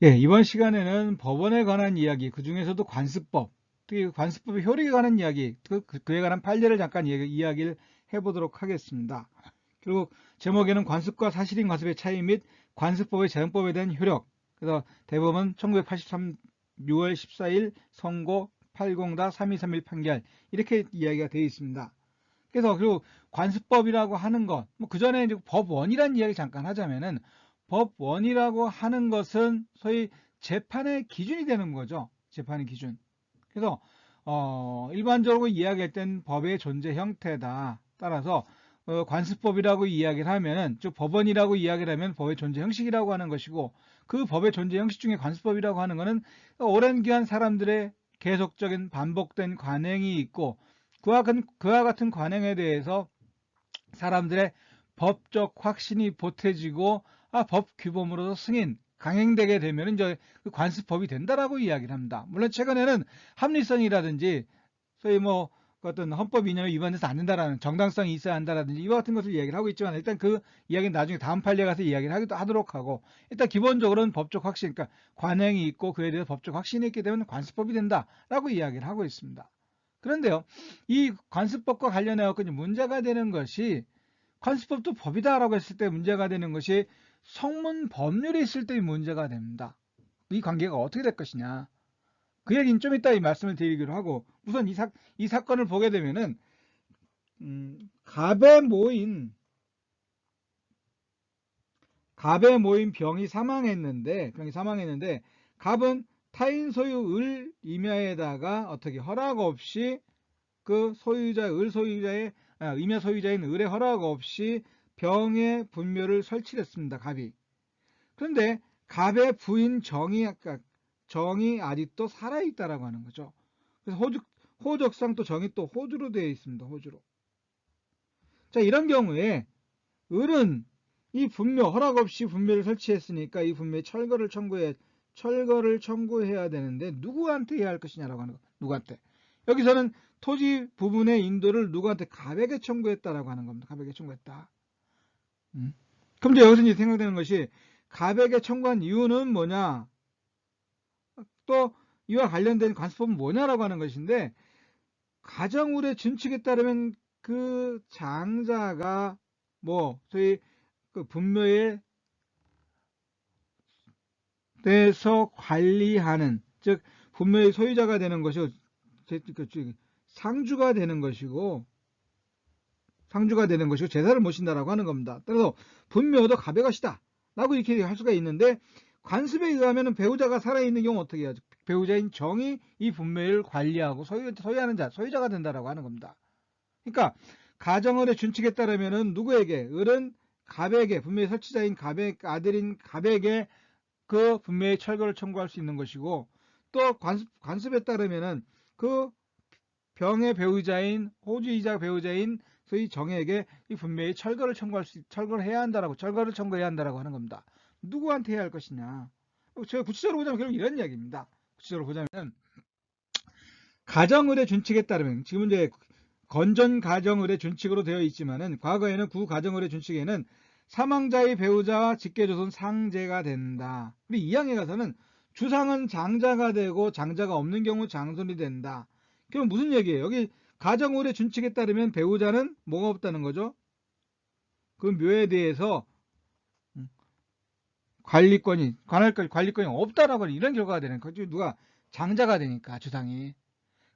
예, 이번 시간에는 법원에 관한 이야기, 그 중에서도 관습법, 특히 관습법의 효력에 관한 이야기, 그에 관한 판례를 잠깐 이야기를 해보도록 하겠습니다. 그리고 제목에는 관습과 사실인 관습의 차이 및 관습법의 재정법에 대한 효력. 그래서 대법원 1983 6월 14일 선고 80-3231 판결 이렇게 이야기가 되어 있습니다. 그래서 그리고 관습법이라고 하는 것, 뭐 그 전에 이제 법원이라는 이야기 잠깐 하자면은 법원이라고 하는 것은 소위 재판의 기준이 되는 거죠. 재판의 기준. 그래서 일반적으로 이야기할 땐 법의 존재 형태다. 따라서 관습법이라고 이야기를 하면은 즉 법원이라고 이야기를 하면 법의 존재 형식이라고 하는 것이고 그 법의 존재 형식 중에 관습법이라고 하는 것은 오랜 기간 사람들의 계속적인 반복된 관행이 있고 그와 같은 관행에 대해서 사람들의 법적 확신이 보태지고 법 규범으로서 승인, 강행되게 되면 이제 그 관습법이 된다라고 이야기를 합니다. 물론 최근에는 합리성이라든지 소위 뭐 어떤 헌법 이념에 위반돼서 안 된다라는 정당성이 있어야 한다라든지 이와 같은 것을 이야기를 하고 있지만 일단 그 이야기는 나중에 다음 판례 가서 이야기를 하도록 하고 일단 기본적으로는 법적 확신, 그러니까 관행이 있고 그에 대해서 법적 확신이 있게 되면 관습법이 된다라고 이야기를 하고 있습니다. 그런데요, 이 관습법과 관련해 갖고 문제가 되는 것이 관습법도 법이다라고 했을 때 문제가 되는 것이 성문 법률이 있을 때 문제가 됩니다. 이 관계가 어떻게 될 것이냐. 그 얘기는 좀 이따 말씀을 드리기로 하고 우선 이 사건을 보게 되면은 갑에 모인 병이 사망했는데 갑은 타인 소유 을 임야에다가 어떻게 허락 없이 그 임야 소유자인 을의 허락 없이 병의 분묘를 설치했습니다. 갑이. 그런데 갑의 부인 정이 아직도 살아있다라고 하는 거죠. 그래서 호적상 또 정이 또 호주로 되어 있습니다. 호주로. 자, 이런 경우에 을은 이 허락 없이 분묘를 설치했으니까 이 분묘에 철거를 청구해야 되는데 누구한테 해야 할 것이냐라고 하는 거. 누구한테? 여기서는 토지 부분의 인도를 누구한테? 갑에게 청구했다라고 하는 겁니다. 갑에게 청구했다. 그럼 이제 여기서 이제 생각되는 것이 갑에게 청구한 이유는 뭐냐? 또 이와 관련된 관습법은 뭐냐라고 하는 것인데 가정의뢰 준칙에 따르면 그 장자가 소위 그 분묘에 대해서 관리하는 즉 분묘의 소유자가 되는 것이고 상주가 되는 것이고 제사를 모신다라고 하는 겁니다. 따라서 분묘도 갑의 것이다 라고 이렇게 할 수가 있는데 관습에 의하면 배우자가 살아있는 경우 어떻게 해야죠? 배우자인 정이 이 분묘를 관리하고 소유하는 소유자가 된다라고 하는 겁니다. 그러니까 가정의뢰 준칙에 따르면은 누구에게? 을은 갑에게, 분묘의 설치자인 아들인 갑에게 그 분묘의 철거를 청구할 수 있는 것이고 또 관습에 따르면은 그 병의 배우자인 호주이자 배우자인 소위 정에게 이 분묘의 철거를 청구해야 한다라고 하는 겁니다. 누구한테 해야 할 것이냐? 제가 구체적으로 보자면 결국 이런 이야기입니다. 구체적으로 보자면 가정의뢰 준칙에 따르면 지금 이제 건전 가정의뢰 준칙으로 되어 있지만은 과거에는 구 가정의뢰 준칙에는 사망자의 배우자와 직계조손 상제가 된다. 우리 2항에 가서는 주상은 장자가 되고 장자가 없는 경우 장손이 된다. 그럼 무슨 얘기예요? 여기 가정의뢰 준칙에 따르면 배우자는 뭐가 없다는 거죠? 그 묘에 대해서 관리권이 없다라고 하는 이런 결과가 되는 거죠. 누가 장자가 되니까 주상이.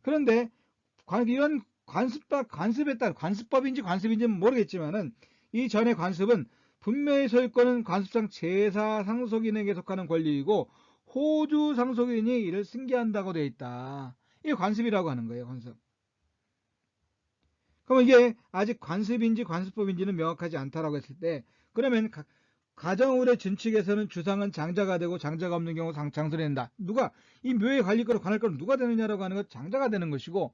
그런데 이런 관습에 따른 관습법인지 관습인지는 모르겠지만은 이 전의 관습은 분묘의 소유권은 관습상 제사 상속인에게 속하는 권리이고 호주 상속인이 이를 승계한다고 되어 있다. 이게 관습이라고 하는 거예요. 관습. 그럼 이게 아직 관습인지 관습법인지는 명확하지 않다라고 했을 때 그러면 가정의뢰 준칙에서는 주상은 장자가 되고 장자가 없는 경우 장손이 된다. 누가 이 묘의 관리권을 관할 건 누가 되느냐라고 하는 건 장자가 되는 것이고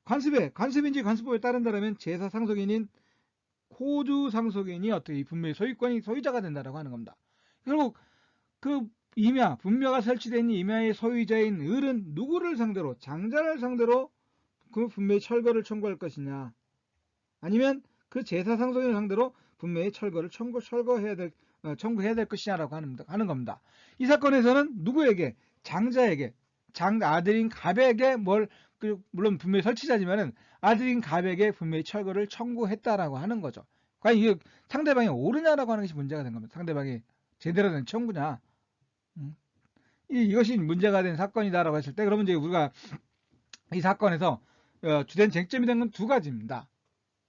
관습인지 관습법에 따른다면 제사 상속인인 호주 상속인이 어떻게 분묘의 소유자가 된다라고 하는 겁니다. 결국 그 분묘가 설치된 임야의 소유자인 을은 누구를 상대로? 장자를 상대로 그 분묘의 철거를 청구할 것이냐? 아니면 그 제사 상속인을 상대로 분묘의 철거해야 될 청구해야 될 것이냐라고 하는 겁니다. 이 사건에서는 누구에게? 장자에게, 아들인 갑에게 물론 분명히 설치자지만은 아들인 갑에게 분명히 철거를 청구했다라고 하는 거죠. 과연 이게 상대방이 옳으냐라고 하는 것이 문제가 된 겁니다. 상대방이 제대로 된 청구냐. 이것이 문제가 된 사건이다라고 했을 때, 그러면 이제 우리가 이 사건에서 주된 쟁점이 된 건 두 가지입니다.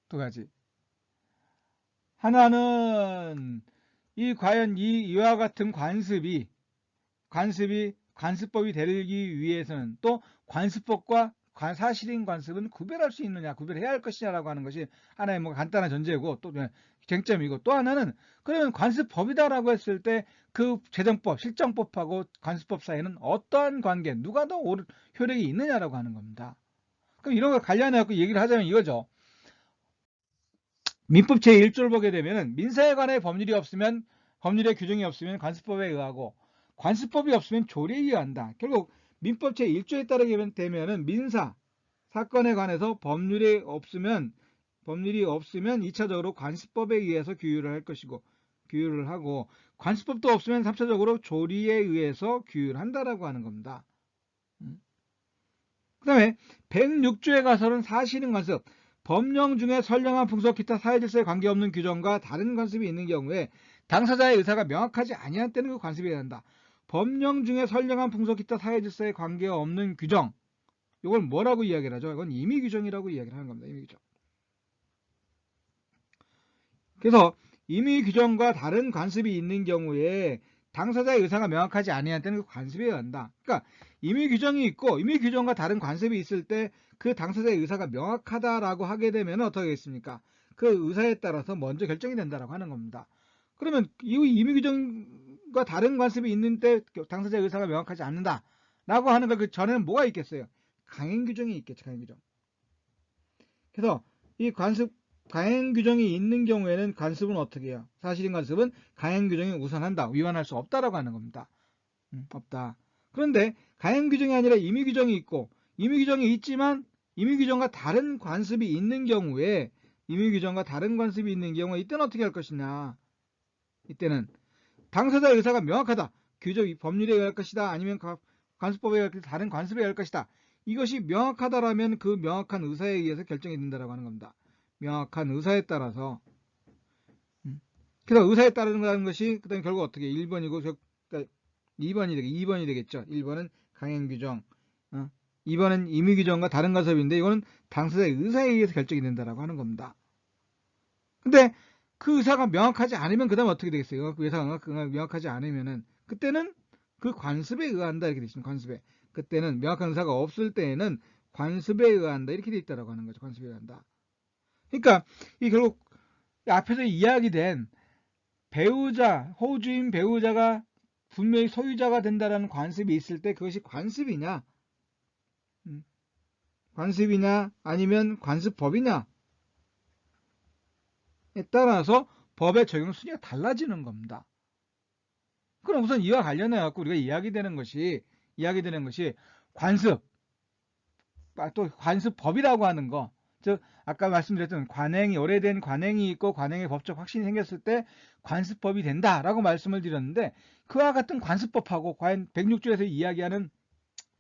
두 가지. 하나는 과연 이와 같은 관습법이 되기 위해서는 또 관습법과 사실인 관습은 구별할 수 있느냐, 구별해야 할 것이냐라고 하는 것이 하나의 간단한 전제고 또 쟁점이고, 또 하나는 그러면 관습법이다라고 했을 때 그 재정법, 실정법하고 관습법 사이에는 어떠한 관계, 누가 더 효력이 있느냐라고 하는 겁니다. 그럼 이런 거 관련해서 얘기를 하자면 이거죠. 민법 제1조를 보게 되면은 민사에 관해 법률의 규정이 없으면 관습법에 의하고, 관습법이 없으면 조례에 의한다. 결국 민법 제1조에 따르게 되면은 민사 사건에 관해서 법률이 없으면 2차적으로 관습법에 의해서 규율을 하고, 관습법도 없으면 3차적으로 조리에 의해서 규율한다라고 하는 겁니다. 그 다음에 106조에 가서는 사실인 관습, 법령 중에 선량한 풍속 기타 사회질서에 관계없는 규정과 다른 관습이 있는 경우에 당사자의 의사가 명확하지 아니한 때는 그 관습이 된다. 법령 중에 선량한 풍속 기타 사회질서에 관계없는 규정, 이걸 뭐라고 이야기를 하죠? 이건 임의규정이라고 이야기를 하는 겁니다. 임의규정. 그래서 임의규정과 다른 관습이 있는 경우에 당사자의 의사가 명확하지 아니한 때는 그 관습에 의한다. 그러니까 임의규정이 있고 임의규정과 다른 관습이 있을 때 그 당사자의 의사가 명확하다라고 하게 되면 어떻게 겠습니까? 그 의사에 따라서 먼저 결정이 된다라고 하는 겁니다. 그러면 이 임의규정과 다른 관습이 있는 때 당사자의 의사가 명확하지 않는다라고 하는 그 전에는 뭐가 있겠어요? 강행규정이 있겠죠. 강행규정. 그래서 이 강행규정이 있는 경우에는 관습은 어떻게 해요? 사실인 관습은 강행규정이 우선한다. 위반할 수 없다라고 하는 겁니다. 없다. 그런데 강행규정이 아니라 임의규정이 있고, 임의규정이 있지만 임의규정과 다른 관습이 있는 경우에 이때는 어떻게 할 것이냐? 이때는 당사자의 의사가 명확하다. 법률에 의할 것이다. 아니면 관습법에 의할 것이다. 다른 관습에 의할 것이다. 이것이 명확하다라면 그 명확한 의사에 의해서 결정이 된다라고 하는 겁니다. 명확한 의사에 따라서. 그래서 의사에 따르는 것이 그다음 결국 어떻게 1번이고 2번이 되겠죠. 1번은 강행규정, 2번은 임의규정과 다른 관습인데 이거는 당사자의 의사에 의해서 결정이 된다라고 하는 겁니다. 근데 그 의사가 명확하지 않으면 그 다음에 어떻게 되겠어요? 그 의사가 명확하지 않으면은 그때는 그 관습에 의한다 이렇게 되어 있습니다. 관습에. 그때는 명확한 의사가 없을 때에는 관습에 의한다 이렇게 되어 있다라고 하는 거죠. 관습에 의한다. 그러니까 이 결국 앞에서 이야기된 호주인 배우자가 분명히 소유자가 된다라는 관습이 있을 때 그것이 관습이냐 아니면 관습법이냐에 따라서 법의 적용 순위가 달라지는 겁니다. 그럼 우선 이와 관련해 갖고 우리가 이야기되는 것이 관습, 또 관습법이라고 하는 거, 즉 아까 말씀드렸던 오래된 관행이 있고 관행의 법적 확신이 생겼을 때 관습법이 된다라고 말씀을 드렸는데, 그와 같은 관습법하고 과연 106조에서 이야기하는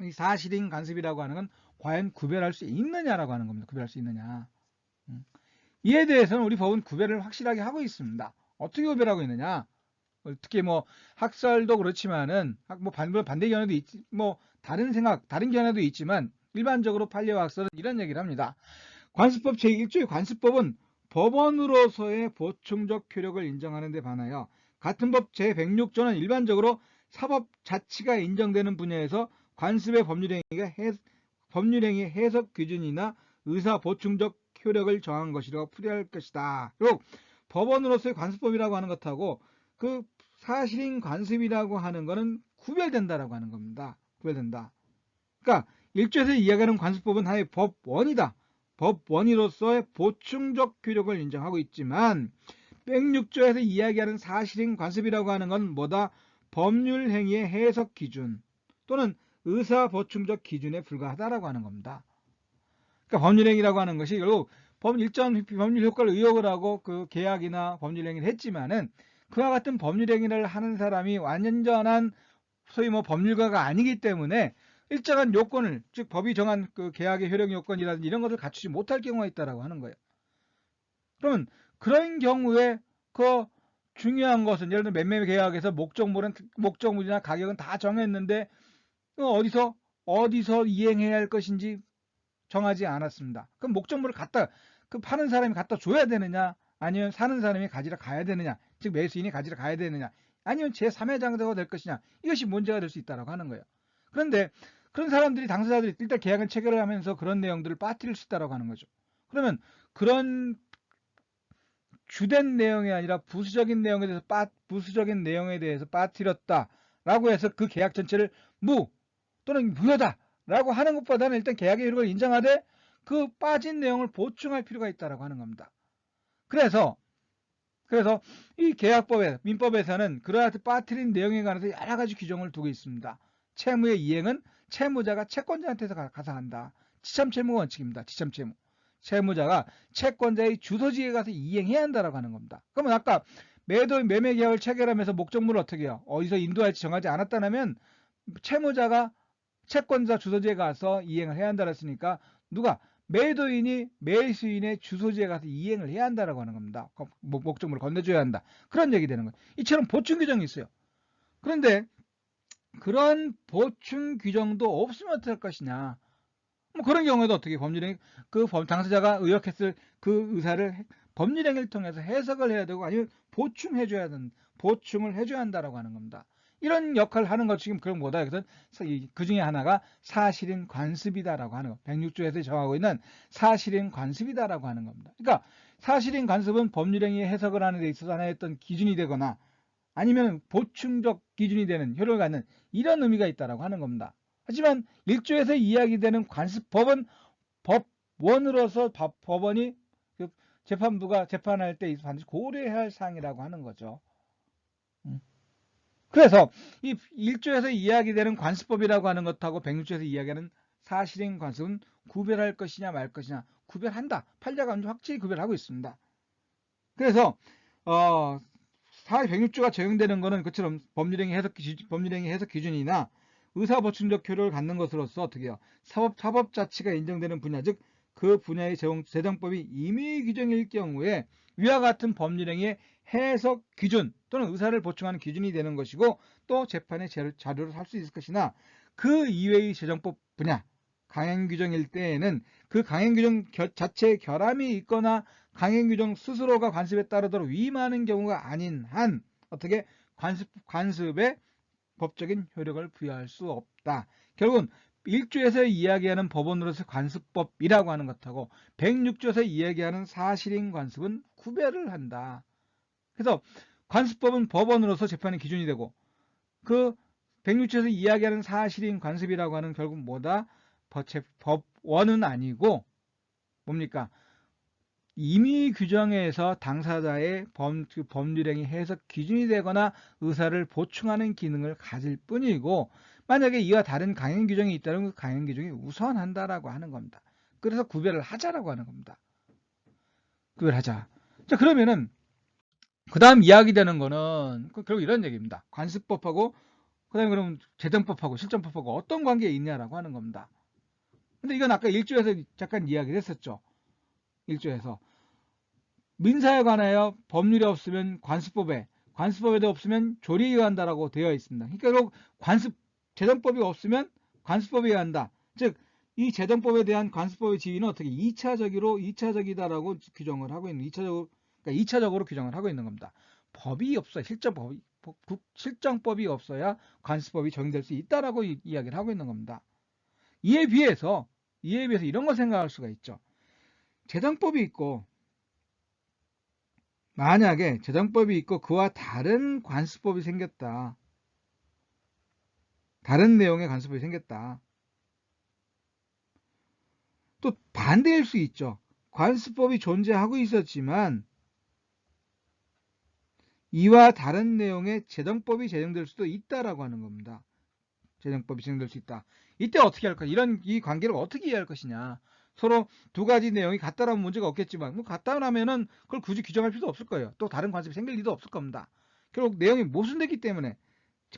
이 사실인 관습이라고 하는 건 과연 구별할 수 있느냐라고 하는 겁니다. 구별할 수 있느냐. 이에 대해서는 우리 법은 구별을 확실하게 하고 있습니다. 어떻게 구별하고 있느냐? 특히 학설도 그렇지만은 반대 견해도 있지, 다른 견해도 있지만 일반적으로 판례학설은 이런 얘기를 합니다. 관습법 제1조의 관습법은 법원으로서의 보충적 효력을 인정하는 데 반하여 같은 법 제106조는 일반적으로 사법 자치가 인정되는 분야에서 관습의 법률행위의 해석 기준이나 의사 보충적 효력을 정한 것이라고 풀이할 것이다. 그리고 법원으로서의 관습법이라고 하는 것하고 그 사실인 관습이라고 하는 것은 구별된다라고 하는 겁니다. 구별된다. 그러니까 1조에서 이야기하는 관습법은 하나의 법원이다. 법원으로서의 보충적 효력을 인정하고 있지만 106조에서 이야기하는 사실인 관습이라고 하는 건 뭐다? 법률 행위의 해석 기준 또는 의사 보충적 기준에 불과하다라고 하는 겁니다. 그러니까 법률 행위라고 하는 것이 결국 일정 법률 효과를 의혹을 하고 그 계약이나 법률 행위를 했지만은 그와 같은 법률 행위를 하는 사람이 완전한 소위 뭐 법률가가 아니기 때문에 일정한 요건을, 즉 법이 정한 그 계약의 효력 요건이라든지 이런 것을 갖추지 못할 경우가 있다라고 하는 거예요. 그러면 그런 경우에 그 중요한 것은, 예를 들어 매매 계약에서 목적물이나 가격은 다 정했는데 어디서 이행해야 할 것인지 정하지 않았습니다. 그럼 목적물을 그 파는 사람이 갖다 줘야 되느냐, 아니면 사는 사람이 가지러 가야 되느냐, 즉 매수인이 가지러 가야 되느냐, 아니면 제3의 장소가 될 것이냐, 이것이 문제가 될 수 있다고 하는 거예요. 그런데 그런 사람들이, 당사자들이 일단 계약을 체결을 하면서 그런 내용들을 빠뜨릴 수 있다고 하는 거죠. 그러면 그런 주된 내용이 아니라 부수적인 내용에 대해서 빠뜨렸다라고 해서 그 계약 전체를 또는 무효다라고 하는 것보다는 일단 계약의 효력을 인정하되 그 빠진 내용을 보충할 필요가 있다라고 하는 겁니다. 그래서 이 민법에서는 그러한 빠뜨린 내용에 관해서 여러 가지 규정을 두고 있습니다. 채무의 이행은 채무자가 채권자한테서 가서 한다. 지참채무 원칙입니다. 지참채무. 채무자가 채권자의 주소지에 가서 이행해야 한다라고 하는 겁니다. 그러면 아까 매매 계약을 체결하면서 목적물을 어떻게 해요? 어디서 인도할지 정하지 않았다면 채무자가 채권자 주소지에 가서 이행을 해야 한다고 했으니까 매도인이 매수인의 주소지에 가서 이행을 해야 한다라고 하는 겁니다. 목적물을 건네줘야 한다. 그런 얘기 되는 거예요. 이처럼 보충 규정이 있어요. 그런데 그런 보충 규정도 없으면 어떻게 할 것이냐. 그런 경우에도 어떻게 당사자가 의혹했을 그 의사를 법률행위를 통해서 해석을 해야 되고, 아니면 보충을 해줘야 한다라고 하는 겁니다. 이런 역할을 하는 것 지금 그런 뭐다. 그래서 그 중에 하나가 사실인 관습이다라고 하는 거. 106조에서 정하고 있는 사실인 관습이다라고 하는 겁니다. 그러니까 사실인 관습은 법률행위의 해석을 하는 데 있어서 하나의 어떤 기준이 되거나 아니면 보충적 기준이 되는 효력을 갖는 이런 의미가 있다라고 하는 겁니다. 하지만 1조에서 이야기되는 관습법은 법원으로서 법원이 재판부가 재판할 때 반드시 고려해야 할 사항이라고 하는 거죠. 그래서 이 1조에서 이야기되는 관습법이라고 하는 것하고 106조에서 이야기하는 사실인 관습은 구별할 것이냐 말 것이냐, 구별한다. 판례가 확실히 구별하고 있습니다. 그래서 106조가 적용되는 것은 그처럼 법률행위 해석 기준이나 의사보충적 효력을 갖는 것으로서 어떻게 해요? 사법 자치가 인정되는 분야, 즉 그 분야의 재정법이 임의 규정일 경우에 위와 같은 법률행위의 해석 기준 또는 의사를 보충하는 기준이 되는 것이고, 또 재판의 자료를 할 수 있을 것이나, 그 이외의 재정법 분야 강행규정일 때에는 그 강행규정 자체에 결함이 있거나 강행규정 스스로가 관습에 따르도록 위임하는 경우가 아닌 한 어떻게 관습에 법적인 효력을 부여할 수 없다. 결국은 1조에서 이야기하는 법원으로서 관습법이라고 하는 것하고 106조에서 이야기하는 사실인 관습은 구별을 한다. 그래서 관습법은 법원으로서 재판의 기준이 되고, 그 106조에서 이야기하는 사실인 관습이라고 하는 결국 뭐다? 법원은 아니고 뭡니까? 임의 규정에서 당사자의 법률행위 해석 기준이 되거나 의사를 보충하는 기능을 가질 뿐이고, 만약에 이와 다른 강행 규정이 있다면 그 강행 규정이 우선한다라고 하는 겁니다. 그래서 구별을 하자라고 하는 겁니다. 구별하자. 자, 그러면은 그 다음 이야기되는 거는 결국 이런 얘기입니다. 관습법하고 그다음에 그럼 재정법하고 실정법하고 어떤 관계에 있냐라고 하는 겁니다. 근데 이건 아까 1조에서 잠깐 이야기를 했었죠. 1조에서 민사에 관하여 법률이 없으면 관습법에도 없으면 조리에 의한다라고 되어 있습니다. 그러니까 결국 재정법이 없으면 관습법에 의한다. 즉 이 재정법에 대한 관습법의 지위는 어떻게 2차적이다라고 규정을 하고 있는, 2차적으로 규정을 하고 있는 겁니다. 법이 없어야, 실정법이 없어야 관습법이 적용될 수 있다라고 이야기를 하고 있는 겁니다. 이에 비해서 이런 거 생각할 수가 있죠. 재정법이 있고, 만약에 재정법이 있고 그와 다른 관습법이 생겼다. 다른 내용의 관습법이 생겼다. 또 반대일 수 있죠. 관습법이 존재하고 있었지만 이와 다른 내용의 재정법이 제정될 수도 있다라고 하는 겁니다. 재정법이 제정될 수 있다. 이때 어떻게 할 거냐? 이 관계를 어떻게 이해할 것이냐? 서로 두 가지 내용이 같다라면 문제가 없겠지만, 같다라면은 그걸 굳이 규정할 필요도 없을 거예요. 또 다른 관습이 생길 리도 없을 겁니다. 결국 내용이 모순됐기 때문에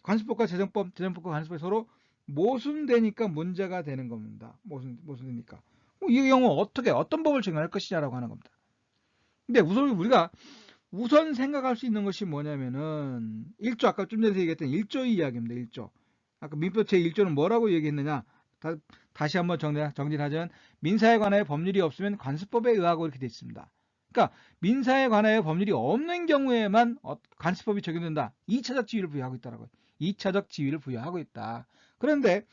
관습법과 재정법과 관습법이 서로 모순되니까 문제가 되는 겁니다. 모순되니까. 이 경우 어떤 법을 적용할 것이냐라고 하는 겁니다. 근데 우리가 우선 생각할 수 있는 것이 뭐냐면은 1조, 아까 좀 전에 얘기했던 1조의 이야기입니다. 1조. 아까 민법 제1조는 뭐라고 얘기했느냐? 다시 한번 정리를 하자면 민사에 관하여 법률이 없으면 관습법에 의하고 이렇게 되어 있습니다. 그러니까 민사에 관하여 법률이 없는 경우에만 관습법이 적용된다. 2차적 지위를 부여하고 있다라고요. 2차적 지위를 부여하고 있다. 그런데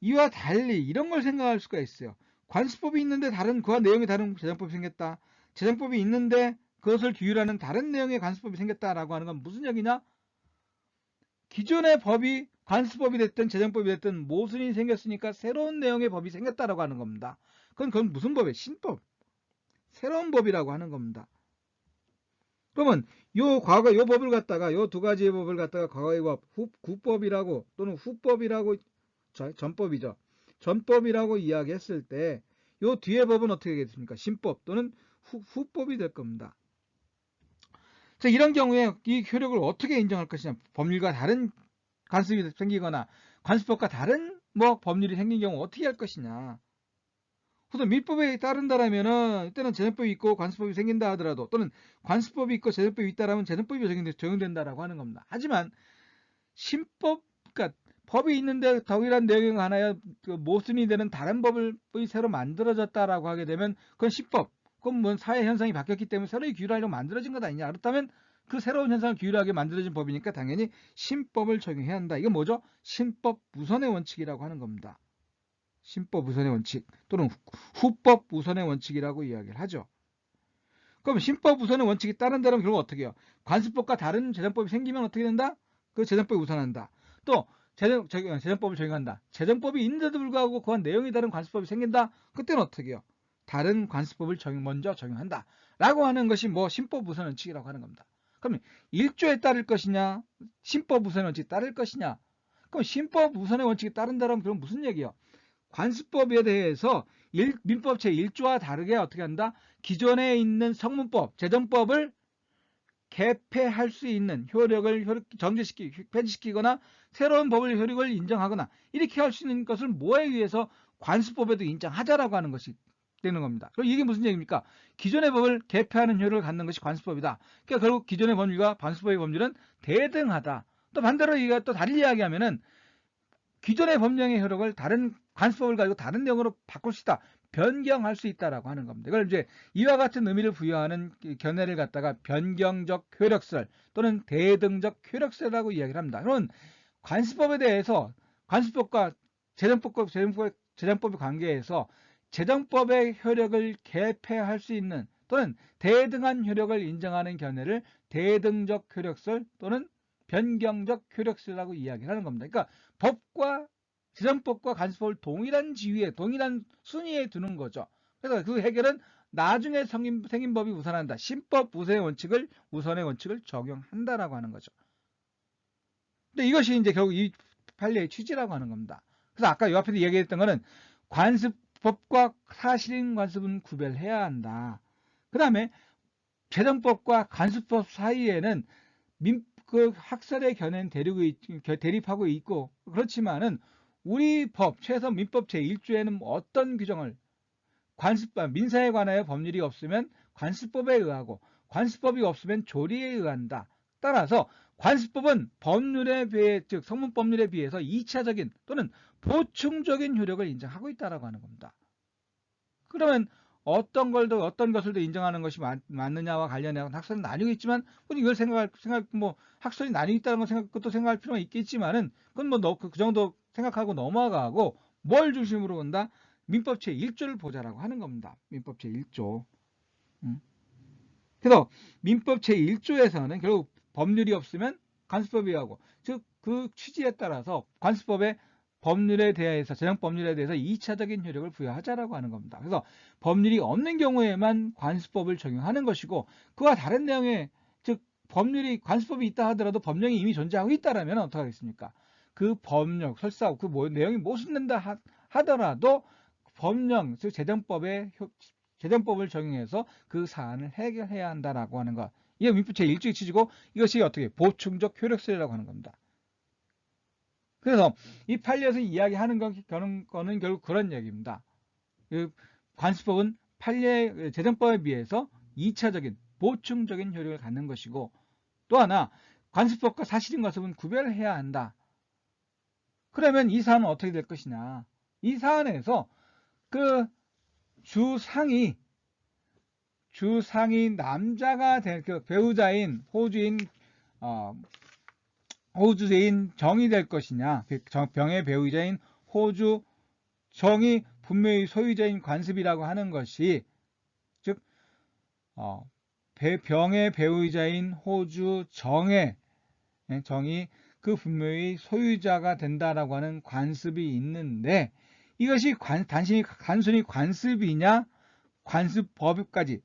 이와 달리 이런 걸 생각할 수가 있어요. 관습법이 있는데 그와 내용이 다른 재정법이 생겼다. 재정법이 있는데 그것을 규율하는 다른 내용의 관습법이 생겼다라고 하는 건 무슨 얘기냐? 기존의 법이 관습법이 됐든 재정법이 됐든 모순이 생겼으니까 새로운 내용의 법이 생겼다라고 하는 겁니다. 그건 무슨 법이에요? 신법. 새로운 법이라고 하는 겁니다. 그러면 요 법을 갖다가 요 두 가지의 법을 갖다가 과거의 법, 구법이라고 또는 후법이라고 전법이죠. 전법이라고 이야기했을 때 요 뒤의 법은 어떻게 되겠습니까? 신법 또는 후법이 될 겁니다. 자, 이런 경우에 이 효력을 어떻게 인정할 것이냐? 법률과 다른 관습이 생기거나 관습법과 다른 법률이 생긴 경우 어떻게 할 것이냐? 우선 민법에 따른다라면은 이때는 재정법이 있고 관습법이 생긴다 하더라도 또는 관습법이 있고 재정법이 있다라면 재정법이 적용된다라고 하는 겁니다. 하지만 신법, 그러니까 법이 있는데 동일한 내용이 하나에 모순이 되는 다른 법이 새로 만들어졌다라고 하게 되면 그건 신법. 그건 뭐 사회 현상이 바뀌었기 때문에 새로이 규율하려고 만들어진 것 아니냐. 그렇다면 그 새로운 현상을 규율하게 만들어진 법이니까 당연히 신법을 적용해야 한다. 이건 뭐죠? 신법 우선의 원칙이라고 하는 겁니다. 신법 우선의 원칙 또는 후법 우선의 원칙이라고 이야기를 하죠. 그럼 신법 우선의 원칙이 따른다면 결국 어떻게 해요? 관습법과 다른 재정법이 생기면 어떻게 된다? 그 재정법이 우선한다. 또 재정법을 적용한다. 재정법이 있는데도 불구하고 그와 내용이 다른 관습법이 생긴다. 그때는 어떻게 해요? 다른 관습법을 먼저 적용한다. 라고 하는 것이 신법 우선 원칙이라고 하는 겁니다. 그러면 1조에 따를 것이냐? 신법 우선의 원칙이 따를 것이냐? 그럼 신법 우선의 원칙이 따른다면 그럼 무슨 얘기예요? 관습법에 대해서 민법 제1조와 다르게 어떻게 한다? 기존에 있는 성문법, 재정법을 개폐할 수 있는 효력을 폐지시키거나 새로운 법의 효력을 인정하거나 이렇게 할 수 있는 것을 뭐에 의해서 관습법에도 인정하자라고 하는 것이 되는 겁니다. 그럼 이게 무슨 얘기입니까? 기존의 법을 개폐하는 효력을 갖는 것이 관습법이다. 그러니까 결국 기존의 법률과 관습법의 법률은 대등하다. 또 반대로 이가 또 달리 이야기하면은 기존의 법령의 효력을 다른 관습법을 가지고 다른 내용으로 바꿀 수 있다. 변경할 수 있다라고 하는 겁니다. 이걸 이제 이와 같은 의미를 부여하는 견해를 갖다가 변경적 효력설 또는 대등적 효력설이라고 이야기를 합니다. 그러면 관습법에 대해서 관습법과 재정법의 관계에서 재정법의 효력을 개폐할 수 있는 또는 대등한 효력을 인정하는 견해를 대등적 효력설 또는 변경적 효력설이라고 이야기를 하는 겁니다. 그러니까 법과 재정법과 관습법을 동일한 지위에 동일한 순위에 두는 거죠. 그래서 그 해결은 나중에 생긴 법이 우선한다. 신법 우선의 원칙을 적용한다라고 하는 거죠. 근데 이것이 이제 결국 이 판례의 취지라고 하는 겁니다. 그래서 아까 이 앞에서 얘기했던 거는 관습법과 사실인 관습은 구별해야 한다. 그 다음에 재정법과 관습법 사이에는 그 학설의 견해는 대립하고 있고 그렇지만은 우리 법 최소 민법 제1조에는 어떤 규정을 민사에 관하여 법률이 없으면 관습법에 의하고 관습법이 없으면 조리에 의한다. 따라서 관습법은 법률에 비해 즉 성문법률에 비해서 2차적인 또는 보충적인 효력을 인정하고 있다라고 하는 겁니다. 그러면 어떤 것을 더 인정하는 것이 맞느냐와 관련해서 학설은 나뉘고 있지만, 이걸 학설이 나뉘고 있다는 것도 생각할 필요가 있겠지만은, 그건 그 정도 생각하고 넘어가고, 뭘 중심으로 본다? 민법 제1조를 보자라고 하는 겁니다. 민법 제1조. 그래서 민법 제1조에서는 결국 법률이 없으면 관습법이 하고, 즉, 그 취지에 따라서 관습법의 법률에 대해서, 재정법률에 대해서 2차적인 효력을 부여하자라고 하는 겁니다. 그래서 법률이 없는 경우에만 관습법을 적용하는 것이고, 그와 다른 내용의, 즉, 관습법이 있다 하더라도 법령이 이미 존재하고 있다라면 어떻게 하겠습니까? 그 법령, 설사 그 내용이 모순된다 하더라도 즉, 재정법을 적용해서 그 사안을 해결해야 한다라고 하는 것. 이게 민법 제1조의 취지고 이것이 어떻게 보충적 효력설이라고 하는 겁니다. 그래서 이 판례에서 이야기하는 거는 결국 그런 얘기입니다. 관습법은 판례 재정법에 비해서 2차적인 보충적인 효력을 갖는 것이고 또 하나 관습법과 사실인 관습은 구별을 해야 한다. 그러면 이 사안은 어떻게 될 것이냐. 이 사안에서 그 주상이 남자가 될 그 배우자인 호주인 정이 될 것이냐, 병의 배우자인 호주 정이 분명히 소유자인 관습이라고 하는 것이, 즉 병의 배우자인 호주 정이 그 분명히 소유자가 된다라고 하는 관습이 있는데, 이것이 단순히 관습이냐, 관습법까지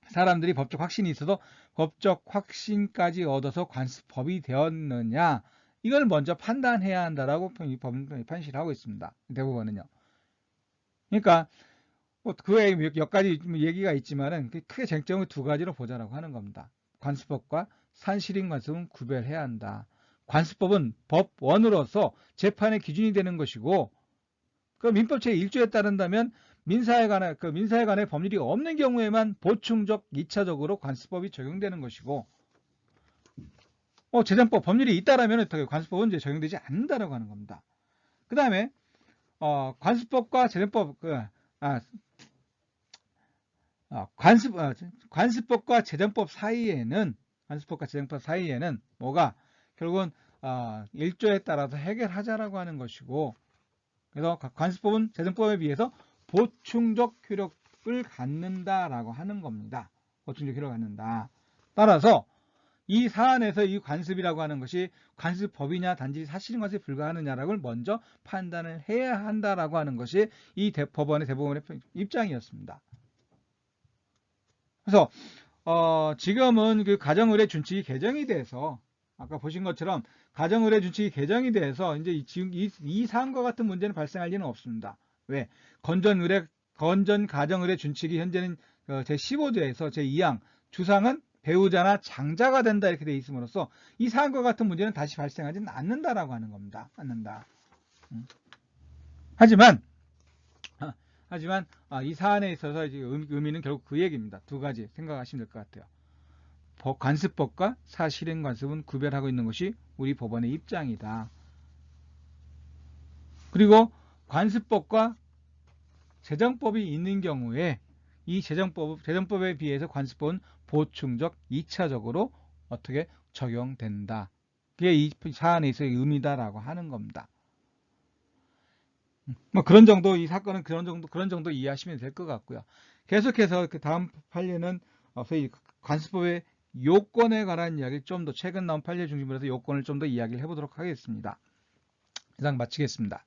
사람들이 법적 확신이 있어도 법적 확신까지 얻어서 관습법이 되었느냐, 이걸 먼저 판단해야 한다라고 법은 판시를 하고 있습니다. 대부분은요. 그러니까 그 외에 몇 가지 얘기가 있지만은 크게 쟁점을 두 가지로 보자라고 하는 겁니다. 관습법과 산실인 관습은 구별해야 한다. 관습법은 법원으로서 재판의 기준이 되는 것이고, 그 민법 제1조에 따른다면 민사에 관해 법률이 없는 경우에만 보충적 2차적으로 관습법이 적용되는 것이고, 재정법 법률이 있다라면 관습법은 이제 적용되지 않는다라고 하는 겁니다. 그 다음에 관습법과 재정법 관습법과 재정법 사이에는 뭐가 결국은 1조에 따라서 해결하자라고 하는 것이고, 그래서 관습법은 재정법에 비해서 보충적 효력을 갖는다라고 하는 겁니다. 보충적 효력을 갖는다. 따라서 이 사안에서 이 관습이라고 하는 것이 관습법이냐 단지 사실인 관습에 불과하느냐라고 먼저 판단을 해야 한다라고 하는 것이 이 법원의 대법원의 입장이었습니다. 그래서 지금은 그 가정의뢰 준칙이 개정이 돼서 아까 보신 것처럼 가정의뢰 준칙이 개정이 돼서 이제 지금 이 사안과 같은 문제는 발생할 리는 없습니다. 왜? 건전 가정의뢰 준칙이 현재는 제15조에서 제2항 주상은 배우자나 장자가 된다 이렇게 돼 있음으로써 이 사안과 같은 문제는 다시 발생하지는 않는다라고 하는 겁니다. 하지만 이 사안에 있어서 의미는 결국 그 얘기입니다. 두 가지 생각하시면 될 것 같아요. 관습법과 사실행 관습은 구별하고 있는 것이 우리 법원의 입장이다. 그리고 관습법과 재정법이 있는 경우에 이 재정법에 비해서 관습법은 보충적 2차적으로 어떻게 적용된다. 그게 이 사안에 있어의 의미다라고 하는 겁니다. 뭐 그런 정도, 이 사건은 그런 정도 이해하시면 될 것 같고요. 계속해서 그 다음 판례는 소위 관습법의 요건에 관한 이야기를 좀 더 최근 나온 판례 중심으로 해서 요건을 좀 더 이야기를 해보도록 하겠습니다. 이상 마치겠습니다.